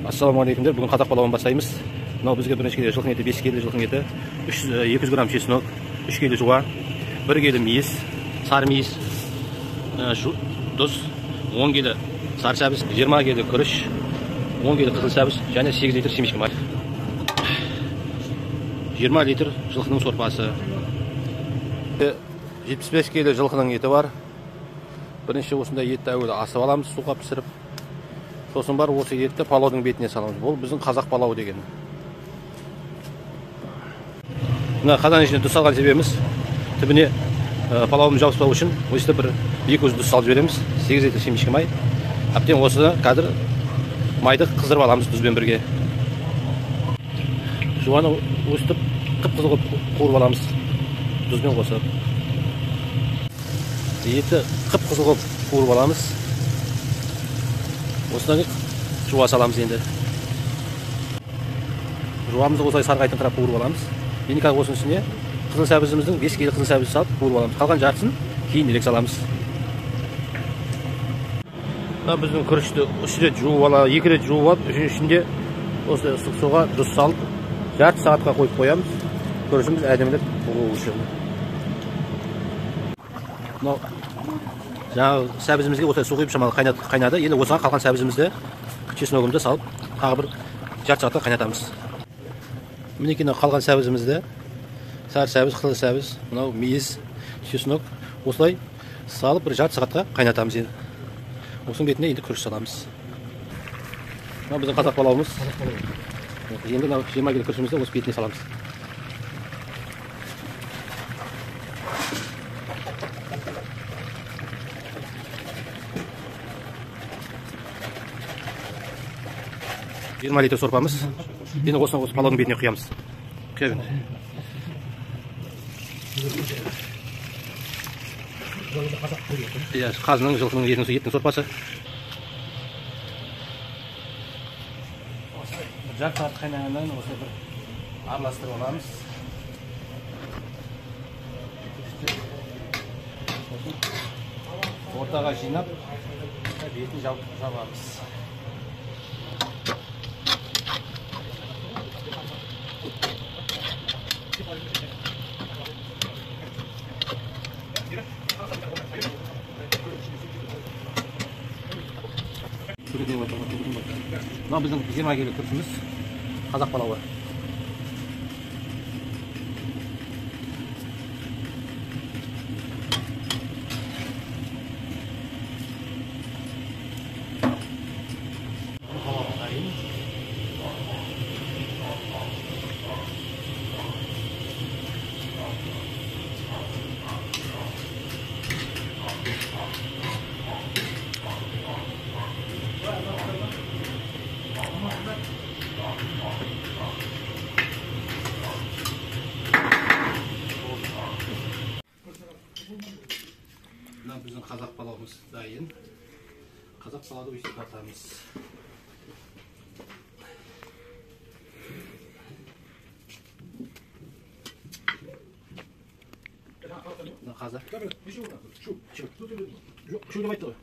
Assalamualaikum. Бүгін қазақ балауын бастаймыз. Мынау бізге бірінші келі жылқының еті, 5 келі жылқының еті, 200 грамм чеснок, 3 келі жуа, 1 келі мейіз, сары мейіз, тұз, 10 келі сары сәбіз, 20 келі күріш, 10 келі қызыл сәбіз, және 8 литр семечка май. 20 литр жылқының сорпасы. 75 келі жылқының еті бар. Бірінші осындай етті әуелі асып аламыз, суға пісіріп. Сосын бар осы етті палаудың бетіне саламыз. Бұл біздің қазақ палауы деген. Мына қазан ішіне тұз салған себебіміз түбіне палауымыз жабыспау үшін өсті бір 200 тұз салып жібереміз. 8 литр семечка май. Әбден осы қазір майды қыздырып аламыз тұзбен бірге. Жуаны өстіп қып-қызыл қуырып аламыз тұзбен қосып. Еті қып-қызыл қуырып аламыз. Осыдан жуа саламыз енді. Жуамызды осылай сарғайтыңқырап қуырып аламыз. Енді қазір осының үстіне қызыл сәбізіміздің 5 келі қызыл сәбіз салып қуырып аламыз. Қалған жартысын кейінірек саламыз. Мына біздің күрішті 3 рет жуып ала, 2 рет жуып алып, үшіншісінде осы ыстық суға тұз салып, жарты сағатқа қойып қоямыз. Күрішіміз әдемілеп болуы үшін. Мынау жаңағы сәбізімізге осылай су құйып шамалы қайнады. Енді осыған қалған сәбізімізді, чесногымызды салып, тағы бір жарты сағатқа қайнатамыз. Мінекей қалған сәбізімізді, сары сәбіз, қызыл сәбіз, мынау мейіз, чеснок, осылай салып бір жарты сағатқа қайнатамыз енді. Осының бетіне енді күріш саламыз. Мынау біздің қазақ палауымыз. Енді 20 келі күрішімізді осы бетіне саламыз. Литр сорпамыз. Енді осыны осы палаудың бетіне құямыз. Құя беріңіз. Қазының, жылқының, еттің сорпасы. Жарты сағат қайнағаннан осы бір араластырып аламыз. Ортаға жинап, бетін жабамыз. Мына біздің 20 келі күрішіміз, қазақ палауы. Мына біздің қазақ палауымыз дайын. Қазақ палауды өйстіп тартамыз. Мына қазақ. Шу деп айтты ғой.